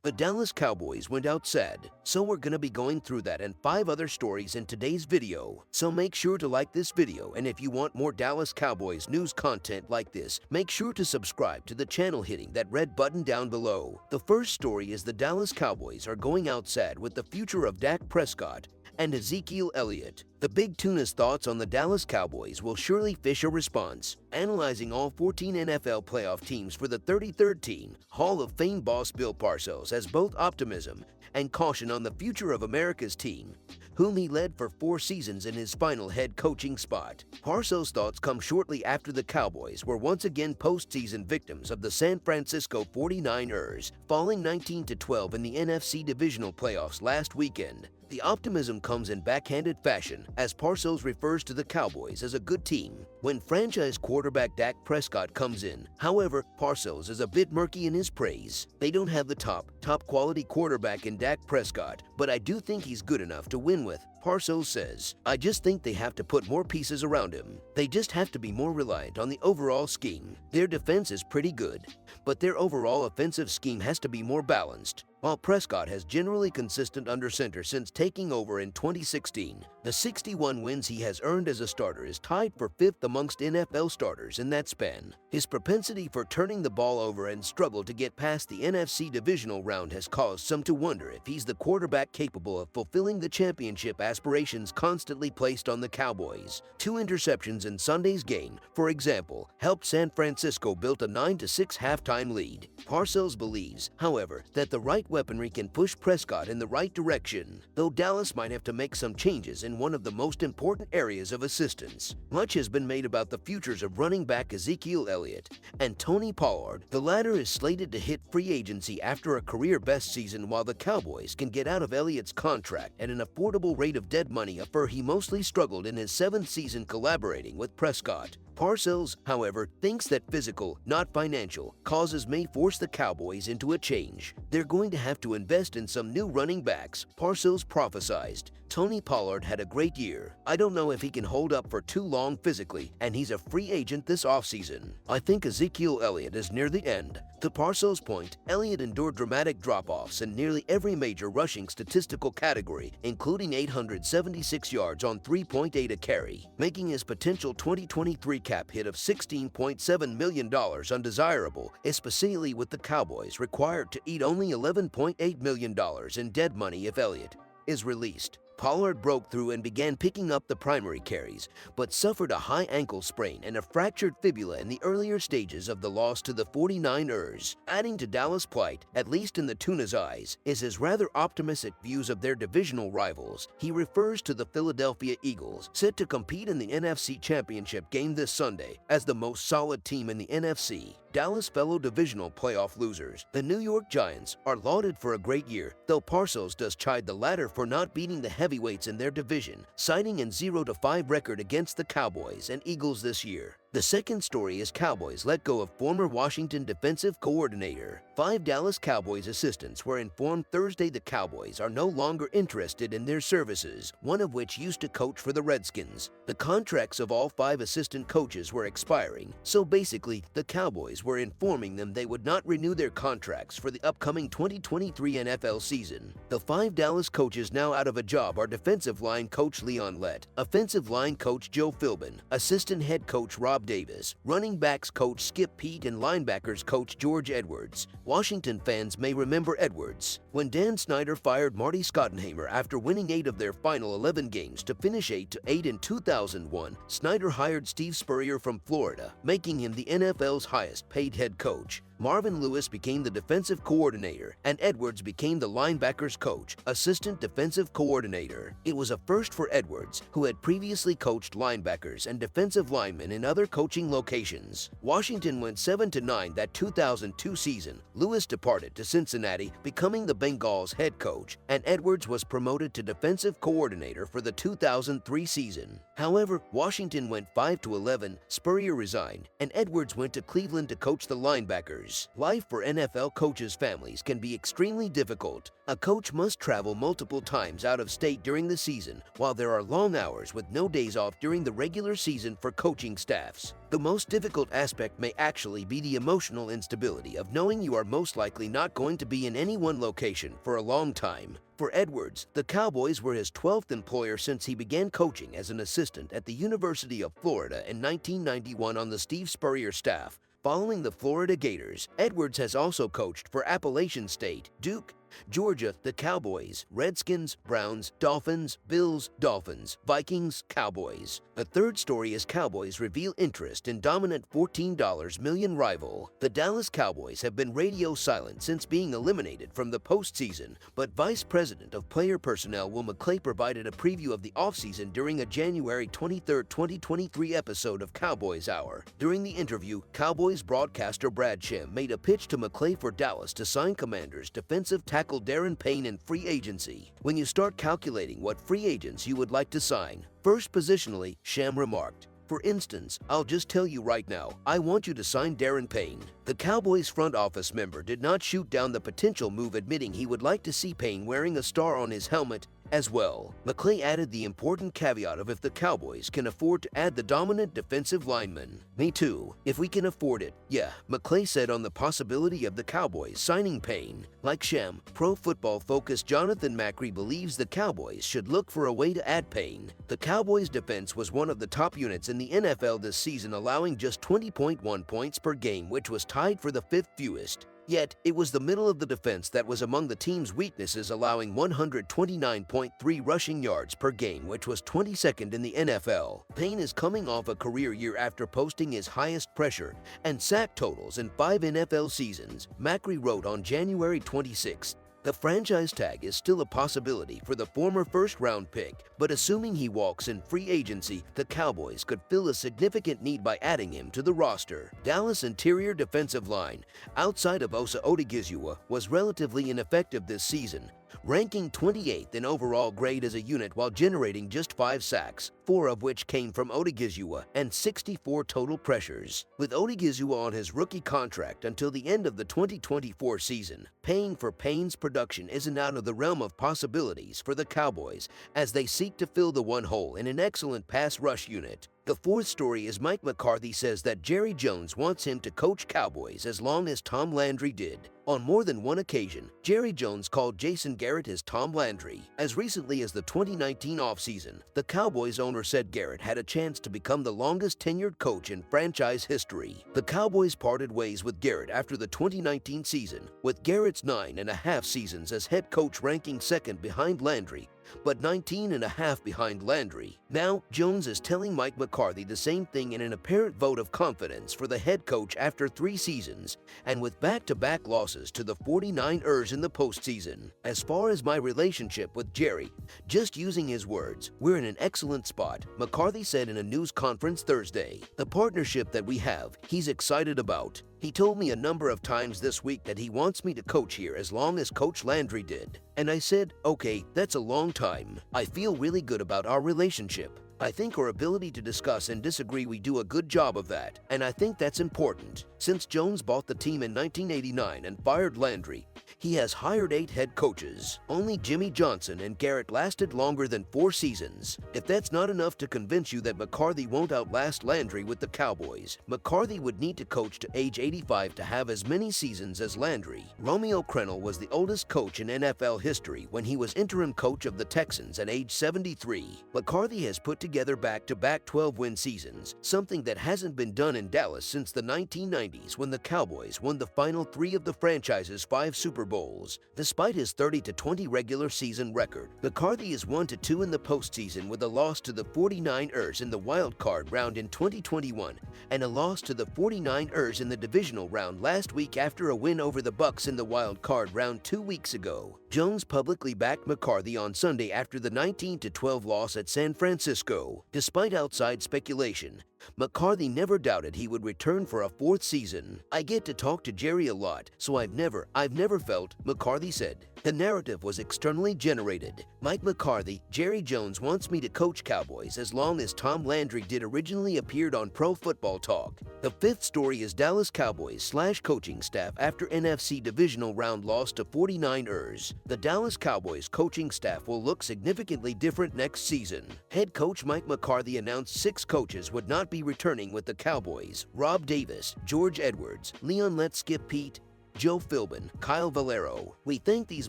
The Dallas Cowboys went out sad, so we're gonna be going through that and 5 other stories in today's video. So make sure to like this video, and if you want more Dallas Cowboys news content like this, make sure to subscribe to the channel hitting that red button down below. The first story is the Dallas Cowboys are going out sad with the future of Dak Prescott and Ezekiel Elliott. The Big Tuna's thoughts on the Dallas Cowboys will surely fish a response. Analyzing all 14 NFL playoff teams for the 33rd team, Hall of Fame boss Bill Parcells has both optimism and caution on the future of America's team, whom he led for 4 seasons in his final head coaching spot. Parcells' thoughts come shortly after the Cowboys were once again postseason victims of the San Francisco 49ers, falling 19-12 in the NFC divisional playoffs last weekend. The optimism comes in backhanded fashion, as Parcells refers to the Cowboys as a good team when franchise quarterback Dak Prescott comes in. However, Parcells is a bit murky in his praise. They don't have the top quality quarterback in Dak Prescott, but I do think he's good enough to win with. Parcells says, "I just think they have to put more pieces around him. They just have to be more reliant on the overall scheme. Their defense is pretty good, but their overall offensive scheme has to be more balanced." While Prescott has generally consistent under center since taking over in 2016, the 61 wins he has earned as a starter is tied for 5th amongst NFL starters in that span. His propensity for turning the ball over and struggle to get past the NFC divisional round has caused some to wonder if he's the quarterback capable of fulfilling the championship aspirations constantly placed on the Cowboys. 2 interceptions in Sunday's game, for example, helped San Francisco build a 9-6 halftime lead. Parcells believes, however, that the right weaponry can push Prescott in the right direction, though Dallas might have to make some changes in one of the most important areas of assistance. Much has been made about the futures of running back Ezekiel Elliott and Tony Pollard. The latter is slated to hit free agency after a career-best season, while the Cowboys can get out of Elliott's contract at an affordable rate of dead money, for he mostly struggled in his 7th season collaborating with Prescott. Parcells, however, thinks that physical, not financial, causes may force the Cowboys into a change. They're going to have to invest in some new running backs. Parcells prophesized, "Tony Pollard had a great year. I don't know if he can hold up for too long physically, and he's a free agent this offseason. I think Ezekiel Elliott is near the end." To Parcells' point, Elliott endured dramatic drop-offs in nearly every major rushing statistical category, including 876 yards on 3.8 a carry, making his potential 2023 cap hit of $16.7 million undesirable, especially with the Cowboys required to eat only $11.8 million in dead money if Elliott is released. Pollard broke through and began picking up the primary carries, but suffered a high ankle sprain and a fractured fibula in the earlier stages of the loss to the 49ers. Adding to Dallas' plight, at least in the Tuna's eyes, is his rather optimistic views of their divisional rivals. He refers to the Philadelphia Eagles, set to compete in the NFC Championship game this Sunday, as the most solid team in the NFC. Dallas' fellow divisional playoff losers, the New York Giants, are lauded for a great year, though Parcells does chide the latter for not beating the heavyweights in their division, citing an 0-5 record against the Cowboys and Eagles this year. The second story is Cowboys let go of former Washington defensive coordinator. 5 Dallas Cowboys assistants were informed Thursday the Cowboys are no longer interested in their services, one of which used to coach for the Redskins. The contracts of all 5 assistant coaches were expiring, so basically, the Cowboys were informing them they would not renew their contracts for the upcoming 2023 NFL season. The 5 Dallas coaches now out of a job are defensive line coach Leon Lett, offensive line coach Joe Philbin, assistant head coach Rob Davis, running backs coach Skip Peete, and linebackers coach George Edwards. Washington fans may remember Edwards when Dan Snyder fired Marty Schottenheimer after winning 8 of their final 11 games to finish 8-8 in 2001. Snyder hired Steve Spurrier from Florida, making him the NFL's highest-paid head coach. Marvin Lewis became the defensive coordinator, and Edwards became the linebackers coach, assistant defensive coordinator. It was a first for Edwards, who had previously coached linebackers and defensive linemen in other coaching locations. Washington went 7-9 that 2002 season. Lewis departed to Cincinnati, becoming the Bengals head coach, and Edwards was promoted to defensive coordinator for the 2003 season. However, Washington went 5-11, Spurrier resigned, and Edwards went to Cleveland to coach the linebackers. Gators. Life for NFL coaches' families can be extremely difficult. A coach must travel multiple times out of state during the season, while there are long hours with no days off during the regular season for coaching staffs. The most difficult aspect may actually be the emotional instability of knowing you are most likely not going to be in any one location for a long time. For Edwards, the Cowboys were his 12th employer since he began coaching as an assistant at the University of Florida in 1991 on the Steve Spurrier staff. Following the Florida Gators, Edwards has also coached for Appalachian State, Duke, Georgia, the Cowboys, Redskins, Browns, Dolphins, Bills, Dolphins, Vikings, Cowboys. A third story is Cowboys reveal interest in dominant $14 million rival. The Dallas Cowboys have been radio silent since being eliminated from the postseason, but Vice President of Player Personnel Will McClay provided a preview of the offseason during a January 23, 2023 episode of Cowboys Hour. During the interview, Cowboys broadcaster Brad Shem made a pitch to McClay for Dallas to sign Commanders defensive tackle Darren Payne in free agency. When you start calculating what free agents you would like to sign, first positionally, Shem remarked, "For instance, I'll just tell you right now, I want you to sign Darren Payne." The Cowboys front office member did not shoot down the potential move, admitting he would like to see Payne wearing a star on his helmet as well. McClay added the important caveat of if the Cowboys can afford to add the dominant defensive lineman. "Me too, if we can afford it, yeah," McClay said on the possibility of the Cowboys signing Payne. Like Shem, Pro Football Focus Jonathan Macri believes the Cowboys should look for a way to add Payne. The Cowboys' defense was one of the top units in the NFL this season, allowing just 20.1 points per game, which was tied for the fifth fewest. Yet, it was the middle of the defense that was among the team's weaknesses, allowing 129.3 rushing yards per game, which was 22nd in the NFL. Payne is coming off a career year after posting his highest pressure and sack totals in 5 NFL seasons, Macri wrote on January 26. The franchise tag is still a possibility for the former first-round pick, but assuming he walks in free agency, the Cowboys could fill a significant need by adding him to the roster. Dallas interior defensive line, outside of Osa Odigizua, was relatively ineffective this season, ranking 28th in overall grade as a unit while generating just 5 sacks, 4 of which came from Odigizua, and 64 total pressures. With Odigizua on his rookie contract until the end of the 2024 season, paying for Payne's production isn't out of the realm of possibilities for the Cowboys as they seek to fill the one hole in an excellent pass rush unit. The fourth story is Mike McCarthy says that Jerry Jones wants him to coach Cowboys as long as Tom Landry did. On more than one occasion, Jerry Jones called Jason Garrett his Tom Landry. As recently as the 2019 offseason, the Cowboys owner said Garrett had a chance to become the longest tenured coach in franchise history. The Cowboys parted ways with Garrett after the 2019 season, with Garrett's 9.5 seasons as head coach ranking second behind Landry, but 19.5 behind Landry. Now, Jones is telling Mike McCarthy the same thing in an apparent vote of confidence for the head coach after 3 seasons, and with back-to-back losses to the 49ers in the postseason. "As far as my relationship with Jerry, just using his words, we're in an excellent spot," McCarthy said in a news conference Thursday. "The partnership that we have, he's excited about. He told me a number of times this week that he wants me to coach here as long as Coach Landry did. And I said, okay, that's a long time. I feel really good about our relationship. I think our ability to discuss and disagree, we do a good job of that, and I think that's important. Since Jones bought the team in 1989 and fired Landry, he has hired 8 head coaches. Only Jimmy Johnson and Garrett lasted longer than 4 seasons. If that's not enough to convince you that McCarthy won't outlast Landry with the Cowboys, McCarthy would need to coach to age 85 to have as many seasons as Landry. Romeo Crennel was the oldest coach in NFL history when he was interim coach of the Texans at age 73. McCarthy has put together back-to-back 12-win seasons, something that hasn't been done in Dallas since the 1990s when the Cowboys won the final 3 of the franchise's 5 Super Bowls. Despite his 30-20 regular season record, McCarthy is 1-2 in the postseason with a loss to the 49ers in the wild card round in 2021 and a loss to the 49ers in the divisional round last week after a win over the Bucs in the wild card round 2 weeks ago. Jones publicly backed McCarthy on Sunday after the 19-12 loss at San Francisco. Despite outside speculation, McCarthy never doubted he would return for a fourth season. "I get to talk to Jerry a lot, so I've never felt," McCarthy said. "The narrative was externally generated. Mike McCarthy, Jerry Jones wants me to coach Cowboys as long as Tom Landry did originally appeared on Pro Football Talk." The fifth story is Dallas Cowboys / coaching staff after NFC divisional round loss to 49ers. The Dallas Cowboys coaching staff will look significantly different next season. Head coach Mike McCarthy announced 6 coaches would not be returning with the Cowboys: Rob Davis, George Edwards, Leon Let's Skip Pete, Joe Philbin, Kyle Valero. "We thank these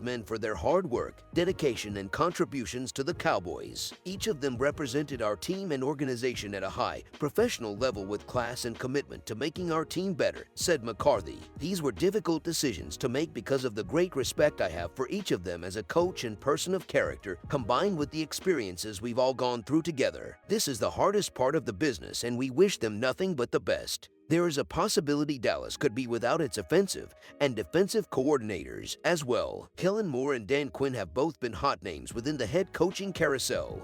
men for their hard work, dedication, and contributions to the Cowboys. Each of them represented our team and organization at a high, professional level with class and commitment to making our team better," said McCarthy. "These were difficult decisions to make because of the great respect I have for each of them as a coach and person of character, combined with the experiences we've all gone through together. This is the hardest part of the business, and we wish them nothing but the best." There is a possibility Dallas could be without its offensive and defensive coordinators as well. Kellen Moore and Dan Quinn have both been hot names within the head coaching carousel.